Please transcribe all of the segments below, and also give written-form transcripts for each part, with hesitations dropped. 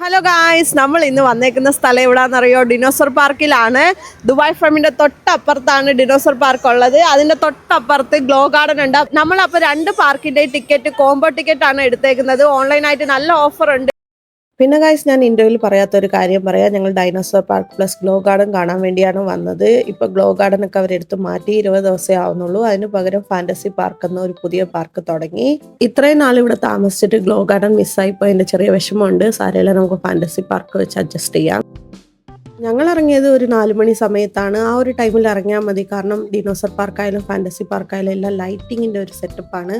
Hello guys, നമ്മൾ ഇന്ന് വന്നേക്കുന്ന സ്ഥലം എവിടാന്നറിയോ? ഡിനോസർ പാർക്കിലാണ്. ദുബായ് ഫാമിന്റെ തൊട്ടപ്പുറത്താണ് ഡിനോസർ പാർക്ക് ഉള്ളത്. അതിന്റെ തൊട്ടപ്പുറത്ത് ഗ്ലോ ഗാർഡൻ ഉണ്ട്. നമ്മളപ്പോൾ 2 പാർക്കിന്റെ ടിക്കറ്റ് കോംബോ ടിക്കറ്റ് ആണ് എടുത്തേക്കുന്നത്. ഓൺലൈനായിട്ട് നല്ല ഓഫർ ഉണ്ട്. പിന്നെ ഗൈസ്, ഞാൻ ഇന്റർവ്യൂവിൽ പറയാത്തൊരു കാര്യം പറയാം. ഞങ്ങൾ dinosaur park plus glow garden കാണാൻ വേണ്ടിയാണ് വന്നത്. ഇപ്പോൾ ഗ്ലോ ഗാർഡൻ ഒക്കെ അവരെടുത്ത് മാറ്റി 20 ദിവസമേ ആവുന്നുള്ളൂ. അതിന് പകരം ഫാന്റസി പാർക്ക് എന്ന ഒരു പുതിയ പാർക്ക് തുടങ്ങി. ഇത്രയും നാൾ ഇവിടെ താമസിച്ചിട്ട് ഗ്ലോ ഗാർഡൻ മിസ്സായിപ്പോൾ എൻ്റെ ചെറിയ വിഷമമുണ്ട്. സാരമില്ല, നമുക്ക് ഫാന്റസി പാർക്ക് വെച്ച് അഡ്ജസ്റ്റ് ചെയ്യാം. ഞങ്ങൾ ഇറങ്ങിയത് ഒരു 4 മണി സമയത്താണ്. ആ ഒരു ടൈമിൽ ഇറങ്ങിയാൽ മതി. കാരണം ഡിനോസർ പാർക്കായാലും ഫാന്റസി പാർക്കായാലും എല്ലാം ലൈറ്റിങ്ങിൻ്റെ ഒരു സെറ്റപ്പാണ്.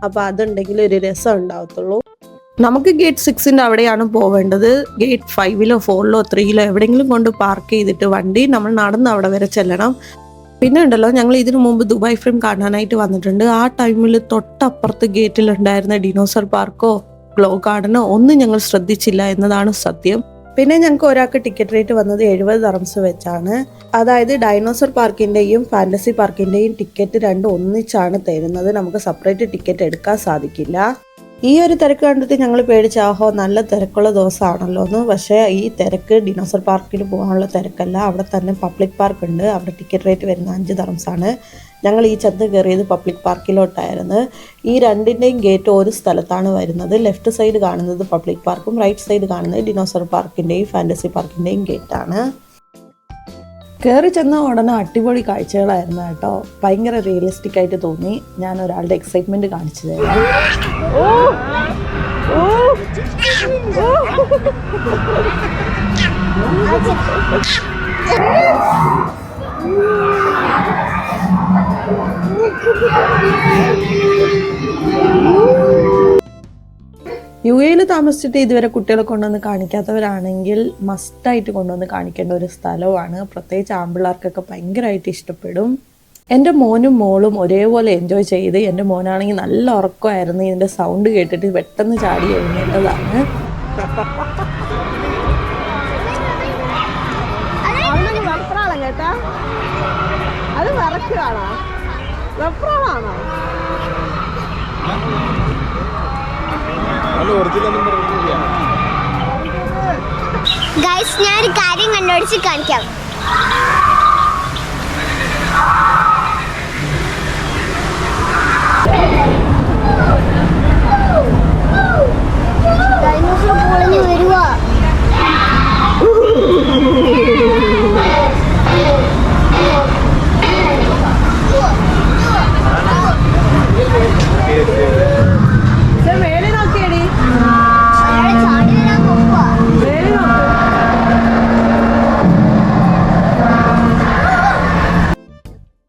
അപ്പോൾ അതുണ്ടെങ്കിൽ ഒരു രസം ഉണ്ടാവത്തുള്ളൂ. നമുക്ക് ഗേറ്റ് 6ന്റെ അവിടെയാണ് പോവേണ്ടത്. ഗേറ്റ് 5ലോ 4ലോ 3ലോ എവിടെയെങ്കിലും കൊണ്ട് പാർക്ക് ചെയ്തിട്ട് വണ്ടി നമ്മൾ നടന്ന് അവിടെ വരെ ചെല്ലണം. പിന്നെ ഉണ്ടല്ലോ, ഞങ്ങൾ ഇതിനു മുമ്പ് ദുബായ് ഫിലിം കാണാനായിട്ട് വന്നിട്ടുണ്ട്. ആ ടൈമിൽ തൊട്ടപ്പുറത്ത് ഗേറ്റിലുണ്ടായിരുന്ന ഡിനോസർ പാർക്കോ ഗ്ലോ ഗാർഡനോ ഒന്നും ഞങ്ങൾ ശ്രദ്ധിച്ചില്ല എന്നതാണ് സത്യം. പിന്നെ ഞങ്ങൾക്ക് ഒരാൾക്ക് ടിക്കറ്റ് റേറ്റ് വന്നത് 70 ദർഹംസ് വെച്ചാണ്. അതായത് ഡൈനോസർ പാർക്കിൻ്റെയും ഫാന്റസി പാർക്കിൻ്റെയും ടിക്കറ്റ് രണ്ടും ഒന്നിച്ചാണ് തരുന്നത്. നമുക്ക് സെപ്പറേറ്റ് ടിക്കറ്റ് എടുക്കാൻ സാധിക്കില്ല. ഈ ഒരു തിരക്ക് കണ്ടിട്ട് ഞങ്ങൾ പേടിച്ചാഹോ നല്ല തിരക്കുള്ള ദിവസമാണല്ലോ എന്ന്. പക്ഷേ ഈ തിരക്ക് ഡിനോസർ പാർക്കിൽ പോകാനുള്ള തിരക്കല്ല. അവിടെ തന്നെ പബ്ലിക് പാർക്ക് ഉണ്ട്. അവിടെ ടിക്കറ്റ് റേറ്റ് വരുന്ന 5 ദർഹംസാണ്. ഞങ്ങൾ ഈ ചെന്ന് കയറിയത് പബ്ലിക് പാർക്കിലോട്ടായിരുന്നു. ഈ രണ്ടിൻ്റെയും ഗേറ്റ് ഒരു സ്ഥലത്താണ് വരുന്നത്. ലെഫ്റ്റ് സൈഡ് കാണുന്നത് പബ്ലിക് പാർക്കും റൈറ്റ് സൈഡ് കാണുന്നത് ഡിനോസർ പാർക്കിൻ്റെയും ഫാന്റസി പാർക്കിൻ്റെയും ഗേറ്റാണ്. കയറി ചെന്ന ഉടനെ അടിപൊളി കാഴ്ചകളായിരുന്നു കേട്ടോ. ഭയങ്കര റിയലിസ്റ്റിക് ആയിട്ട് തോന്നി. ഞാൻ ഒരാളുടെ എക്സൈറ്റ്മെന്റ് കാണിച്ചു തരാം. UAE താമസിച്ചിട്ട് ഇതുവരെ കുട്ടികളെ കൊണ്ടുവന്ന് കാണിക്കാത്തവരാണെങ്കിൽ മസ്റ്റായിട്ട് കൊണ്ടുവന്ന് കാണിക്കേണ്ട ഒരു സ്ഥലമാണ്. പ്രത്യേകിച്ച് ആൺപിള്ളേർക്കൊക്കെ ഭയങ്കരമായിട്ട് ഇഷ്ടപ്പെടും. എൻ്റെ മോനും മോളും ഒരേപോലെ എൻജോയ് ചെയ്ത്. എൻ്റെ മോനാണെങ്കിൽ നല്ല ഉറക്കമായിരുന്നു. ഇതിൻ്റെ സൗണ്ട് കേട്ടിട്ട് പെട്ടെന്ന് ചാടി എഴുന്നേറ്റതാണ്. അത് വിറക്കുകയാണോ? വെപ്രാളാണോ? ഗൈസ്, ഞാനൊരു കാര്യം കണ്ടുപിടിച്ച് കാണിക്കാം. ഡൈനോസർ പൊളിഞ്ഞു വരുവാ.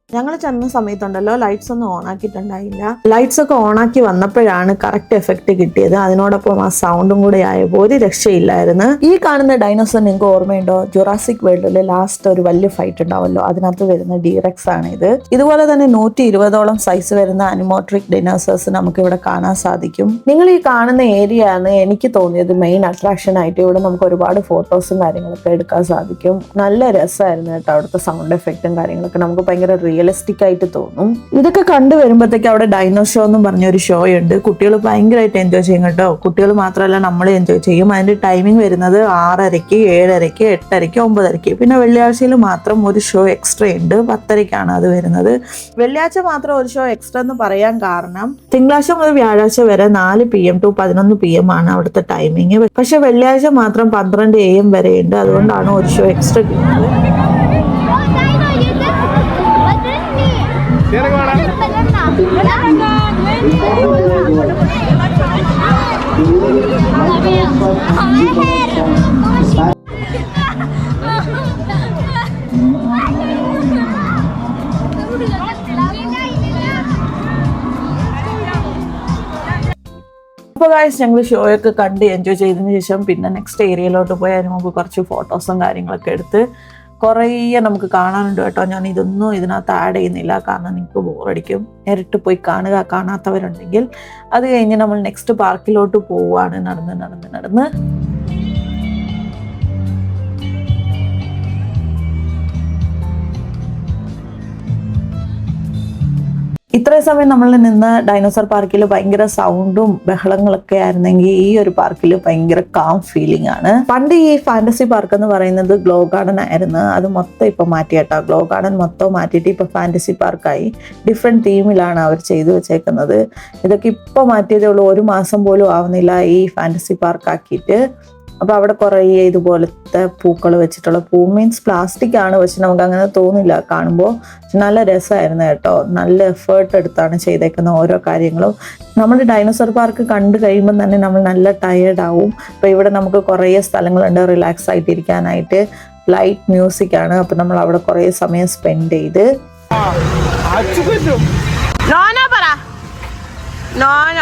ഞങ്ങൾ ചെന്ന സമയത്തുണ്ടല്ലോ ലൈറ്റ്സ് ഒന്നും ഓൺ ആക്കിയിട്ടുണ്ടായില്ല. ലൈറ്റ്സ് ഒക്കെ ഓൺ ആക്കി വന്നപ്പോഴാണ് കറക്റ്റ് എഫക്റ്റ് കിട്ടിയത്. അതിനോടൊപ്പം ആ സൗണ്ടും കൂടെ ആയപ്പോൾ ഒരു രക്ഷയില്ലായിരുന്നു. ഈ കാണുന്ന ഡൈനോസർ നിങ്ങൾക്ക് ഓർമ്മയുണ്ടോ? ജുറാസിക് വേൾഡിലെ ലാസ്റ്റ് ഒരു വലിയ ഫൈറ്റ് ഉണ്ടാവല്ലോ, അതിനകത്ത് വരുന്ന ഡീറക്സ് ആണ് ഇത്. ഇതുപോലെ തന്നെ 120ഓളം സൈസ് വരുന്ന അനിമോട്രിക് ഡൈനോസേഴ്സ് നമുക്ക് ഇവിടെ കാണാൻ സാധിക്കും. നിങ്ങൾ ഈ കാണുന്ന ഏരിയ ആണ് എനിക്ക് തോന്നിയത് മെയിൻ അട്രാക്ഷൻ ആയിട്ട്. ഇവിടെ നമുക്ക് ഒരുപാട് ഫോട്ടോസും കാര്യങ്ങളൊക്കെ എടുക്കാൻ സാധിക്കും. നല്ല രസമായിരുന്നു കേട്ടോ. അവിടുത്തെ സൗണ്ട് എഫക്റ്റും കാര്യങ്ങളൊക്കെ നമുക്ക് ഭയങ്കര റിയലിസ്റ്റിക് ആയിട്ട് തോന്നും. ഇതൊക്കെ കണ്ടുവരുമ്പോഴത്തേക്ക് അവിടെ ഡൈനോ ഷോ എന്നും പറഞ്ഞൊരു ഷോ ഉണ്ട്. കുട്ടികൾ ഭയങ്കരമായിട്ട് എൻജോയ് ചെയ്യും കേട്ടോ. കുട്ടികൾ മാത്രമല്ല നമ്മൾ എൻജോയ് ചെയ്യും. അതിന്റെ ടൈമിംഗ് വരുന്നത് 6:30, 7:30, 8:30, 9:30. പിന്നെ വെള്ളിയാഴ്ചയിൽ മാത്രം ഒരു ഷോ എക്സ്ട്രാ ഉണ്ട്. 10:30 അത് വരുന്നത്. വെള്ളിയാഴ്ച മാത്രം ഒരു ഷോ എക്സ്ട്രാ എന്ന് പറയാൻ കാരണം തിങ്കളാഴ്ച മുതൽ വ്യാഴാഴ്ച വരെ 4 PM to 11 PM ആണ് അവിടുത്തെ ടൈമിങ്. പക്ഷെ വെള്ളിയാഴ്ച മാത്രം 12 AM വരെ ഉണ്ട്. അതുകൊണ്ടാണ് ഒരു ഷോ എക്സ്ട്രാ കിട്ടുന്നത്. അപ്പോൾ ഗൈസ്, ഞങ്ങൾ ഷോയൊക്കെ കണ്ട് എൻജോയ് ചെയ്തതിന് ശേഷം പിന്നെ നെക്സ്റ്റ് ഏരിയയിലോട്ട് പോയി അതിന് മുമ്പ് കുറച്ച് ഫോട്ടോസും കാര്യങ്ങളൊക്കെ എടുത്ത് കുറേ നമുക്ക് കാണാനുണ്ട് കേട്ടോ. ഞാൻ ഇതൊന്നും ഇതിനകത്ത് ആഡ് ചെയ്യുന്നില്ല, കാരണം നിങ്ങൾക്ക് ബോറടിക്കും. നേരിട്ട് പോയി കാണുക കാണാത്തവരുണ്ടെങ്കിൽ. അത് കഴിഞ്ഞ് നമ്മൾ നെക്സ്റ്റ് പാർക്കിലോട്ട് പോവുകയാണ്. നടന്ന് ഇത്രയും സമയം നമ്മൾ നിന്ന് ഡൈനോസർ പാർക്കിൽ ഭയങ്കര സൗണ്ടും ബഹളങ്ങളൊക്കെ ആയിരുന്നെങ്കിൽ ഈ ഒരു പാർക്കിൽ ഭയങ്കര കാം ഫീലിംഗ് ആണ്. പണ്ട് ഈ ഫാന്റസി പാർക്ക് എന്ന് പറയുന്നത് ഗ്ലോ ഗാർഡൻ ആയിരുന്നു. അത് മൊത്തം ഇപ്പൊ മാറ്റിയിട്ടാ. ഗ്ലോ ഗാർഡൻ മൊത്തം മാറ്റിയിട്ട് ഇപ്പൊ ഫാന്റസി പാർക്കായി. ഡിഫറെന്റ് തീമിലാണ് അവർ ചെയ്തു വെച്ചേക്കുന്നത്. ഇതൊക്കെ ഇപ്പൊ മാറ്റിയതേ ഉള്ളൂ. 1 മാസം പോലും ആവുന്നില്ല ഈ ഫാന്റസി പാർക്ക് ആക്കിയിട്ട്. അപ്പോൾ അവിടെ കുറേ ഇതുപോലത്തെ പൂക്കൾ വെച്ചിട്ടുള്ള പൂ മീൻസ് പ്ലാസ്റ്റിക് ആണ്, പക്ഷെ നമുക്ക് അങ്ങനെ തോന്നില്ല കാണുമ്പോൾ. നല്ല രസമായിരുന്നു കേട്ടോ. നല്ല എഫേർട്ട് എടുത്താണ് ചെയ്തേക്കുന്ന ഓരോ കാര്യങ്ങളും. നമ്മൾ ഡൈനോസർ പാർക്ക് കണ്ടു കഴിയുമ്പോൾ തന്നെ നമ്മൾ നല്ല ടയേർഡ് ആവും. അപ്പോൾ ഇവിടെ നമുക്ക് കുറേ സ്ഥലങ്ങളുണ്ട് റിലാക്സ് ആയിട്ടിരിക്കാനായിട്ട്. ലൈറ്റ് മ്യൂസിക് ആണ്. അപ്പോൾ നമ്മൾ അവിടെ കുറേ സമയം സ്പെൻഡ് ചെയ്ത്. നോന പറ, നോന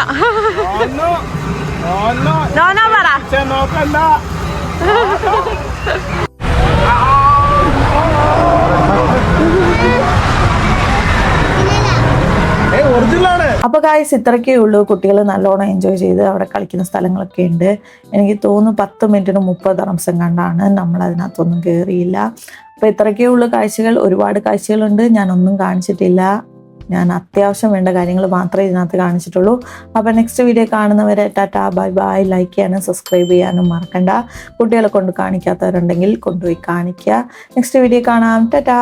നോന പറ. അപ്പോൾ ഗായ്സ് ഇത്രയൊക്കെ ഉള്ളൂ. കുട്ടികൾ നല്ലോണം എൻജോയ് ചെയ്ത് അവിടെ കളിക്കുന്ന സ്ഥലങ്ങളൊക്കെ ഉണ്ട്. എനിക്ക് തോന്നുന്നു 10 മിനിറ്റിന് 30 ദിർഹംസ് കണ്ടാണ്. നമ്മൾ അതിനകത്തൊന്നും കയറിയില്ല. അപ്പോൾ ഇത്രയൊക്കെ ഉള്ളൂ കാഴ്ചകൾ. ഒരുപാട് കാഴ്ചകളുണ്ട്, ഞാനൊന്നും കാണിച്ചിട്ടില്ല. ഞാൻ അത്യാവശ്യം വേണ്ട കാര്യങ്ങൾ മാത്രമേ ഇതിനകത്ത് കാണിച്ചിട്ടുള്ളൂ. അപ്പോൾ നെക്സ്റ്റ് വീഡിയോ കാണുന്നവരെ ടാറ്റാ ബൈ ബൈ. ലൈക്ക് ചെയ്യാനും സബ്സ്ക്രൈബ് ചെയ്യാനും മറക്കണ്ട. കുട്ടികളെ കൊണ്ട് കാണിക്കാത്തവരുണ്ടെങ്കിൽ കൊണ്ടുപോയി കാണിക്കുക. നെക്സ്റ്റ് വീഡിയോ കാണാം. ടാറ്റാ.